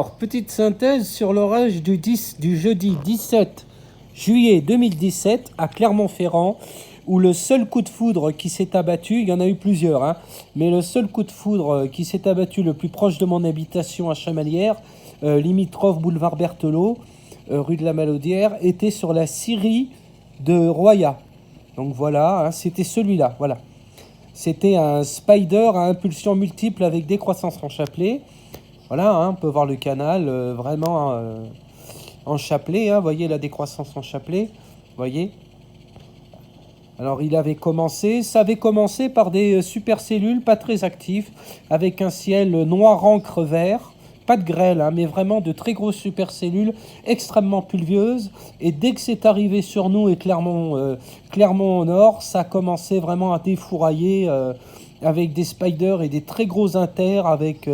Alors, petite synthèse sur l'orage du jeudi 17 juillet 2017 à Clermont-Ferrand, où le seul coup de foudre qui s'est abattu, il y en a eu plusieurs, hein, mais le seul coup de foudre qui s'est abattu le plus proche de mon habitation à Chamalières, limitrophe boulevard Berthelot, rue de la Malaudière, était sur la scierie de Roya. Donc voilà, hein, c'était celui-là, voilà. C'était un spider à impulsion multiple avec décroissance en chapelet. Voilà, hein, on peut voir le canal vraiment en chapelet. Vous voyez la décroissance en chapelet. Voyez. Alors ça avait commencé par des supercellules pas très actifs, avec un ciel noir encre vert. Pas de grêle, hein, mais vraiment de très grosses supercellules extrêmement pluvieuses. Et dès que c'est arrivé sur nous et Clermont au nord, ça a commencé vraiment à défourailler avec des spiders et des très gros inters avec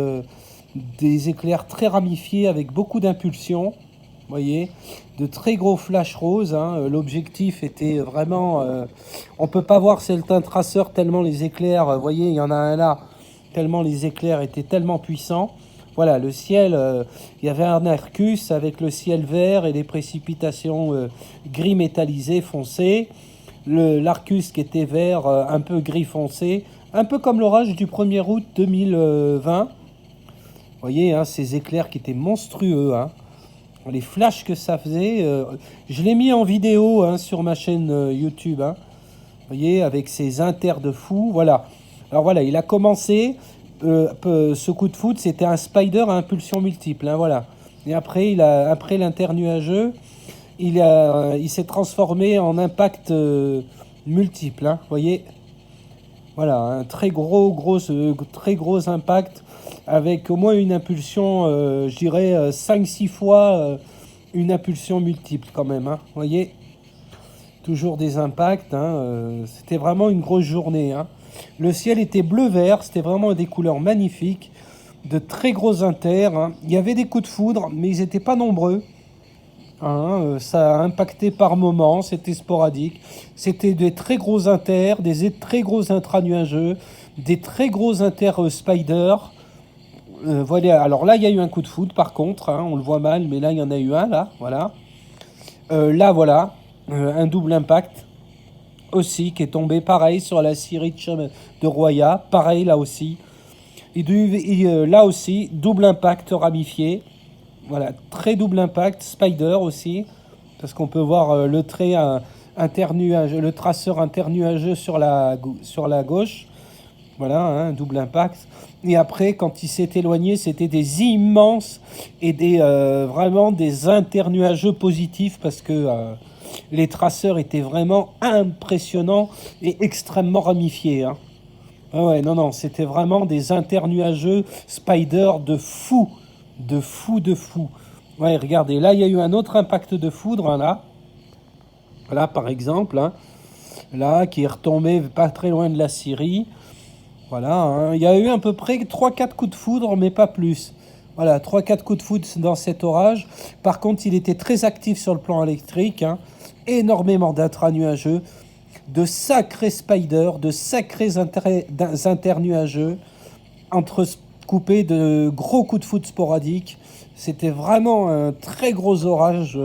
des éclairs très ramifiés avec beaucoup d'impulsion. Vous voyez, de très gros flash roses. Hein. L'objectif était vraiment... on peut pas voir certains traceurs tellement les éclairs... Vous voyez, il y en a un là, tellement les éclairs étaient tellement puissants. Voilà, le ciel, il y avait un Arcus avec le ciel vert et des précipitations gris métallisé foncé. L'Arcus qui était vert, un peu gris foncé, un peu comme l'orage du 1er août 2020. Vous voyez, hein, ces éclairs qui étaient monstrueux, hein. Les flashs que ça faisait, je l'ai mis en vidéo hein, sur ma chaîne YouTube. Hein. Vous voyez, avec ces inters de fou, voilà. Alors voilà, il a commencé, ce coup de foudre, c'était un spider à impulsion multiple, hein, voilà. Et après, après l'inter nuageux, il s'est transformé en impact multiple, hein, vous voyez. Voilà, un très gros impact avec au moins une impulsion, je dirais 5-6 fois une impulsion multiple quand même. Hein, vous voyez, toujours des impacts. Hein, c'était vraiment une grosse journée. Hein. Le ciel était bleu-vert, c'était vraiment des couleurs magnifiques, de très gros inters. Hein. Il y avait des coups de foudre, mais ils n'étaient pas nombreux. Hein, ça a impacté par moments, c'était sporadique. C'était des très gros inters, des très gros intranuageux, des très gros inters spider. Voilà, alors là, il y a eu un coup de foudre par contre, hein, on le voit mal, mais là, il y en a eu un, là, voilà. Là, voilà, un double impact aussi qui est tombé, pareil, sur la scierie de Roya, pareil, là aussi. Là aussi, double impact ramifié. Voilà, très double impact, spider aussi, parce qu'on peut voir le trait internuageux, le traceur internuageux sur la gauche. Voilà, hein, double impact. Et après, quand il s'est éloigné, c'était des immenses et vraiment des internuageux positifs parce que les traceurs étaient vraiment impressionnants et extrêmement ramifiés. Hein. Ah ouais, non, c'était vraiment des internuageux spider de fou. De fou. Ouais, regardez, là, il y a eu un autre impact de foudre, hein, là. Là, par exemple, hein, là, qui est retombé pas très loin de la scierie. Voilà, hein, il y a eu à peu près 3-4 coups de foudre, mais pas plus. Voilà, 3-4 coups de foudre dans cet orage. Par contre, il était très actif sur le plan électrique. Hein, énormément d'intranuageux, de sacrés spiders, de sacrés internuageux, coupé de gros coups de foudre sporadiques. C'était vraiment un très gros orage.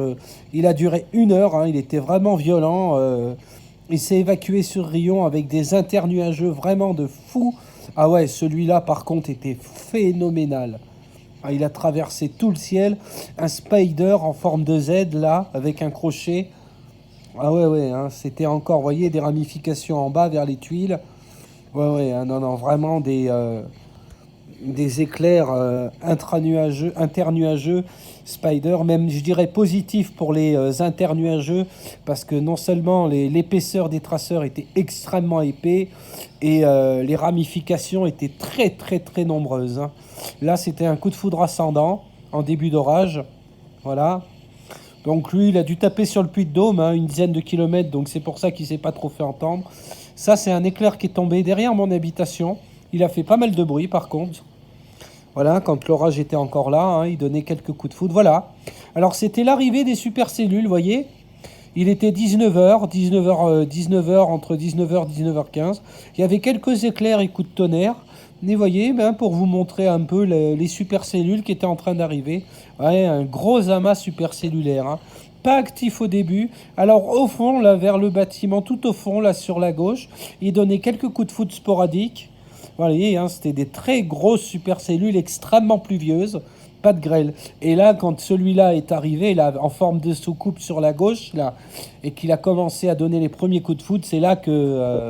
Il a duré 1 heure. Hein, il était vraiment violent. Il s'est évacué sur Rion avec des internuageux vraiment de fou. Ah ouais, celui-là, par contre, était phénoménal. Ah, il a traversé tout le ciel. Un spider en forme de Z, là, avec un crochet. Ah ouais, hein, c'était encore, vous voyez, des ramifications en bas vers les tuiles. Ouais, hein, non, vraiment des éclairs internuageux, spider, même je dirais positif pour les internuageux, parce que non seulement l'épaisseur des traceurs était extrêmement épais, et les ramifications étaient très nombreuses. Hein. Là, c'était un coup de foudre ascendant, en début d'orage, voilà. Donc lui, il a dû taper sur le Puy-de-Dôme, hein, une dizaine de kilomètres, donc c'est pour ça qu'il ne s'est pas trop fait entendre. Ça, c'est un éclair qui est tombé derrière mon habitation. Il a fait pas mal de bruit, par contre. Voilà, quand l'orage était encore là, hein, il donnait quelques coups de foudre. Voilà. Alors, c'était l'arrivée des supercellules, vous voyez. Il était 19h, entre 19h et 19h15. Il y avait quelques éclairs et coups de tonnerre. Et voyez, ben, pour vous montrer un peu les supercellules qui étaient en train d'arriver. Ouais, un gros amas supercellulaire, hein. Pas actif au début. Alors au fond, là, vers le bâtiment, tout au fond, là, sur la gauche, il donnait quelques coups de foudre sporadiques. Voilà, hein, c'était des très grosses supercellules extrêmement pluvieuses. Pas de grêle. Et là, quand celui-là est arrivé, là, en forme de soucoupe sur la gauche, là, et qu'il a commencé à donner les premiers coups de foudre, c'est là que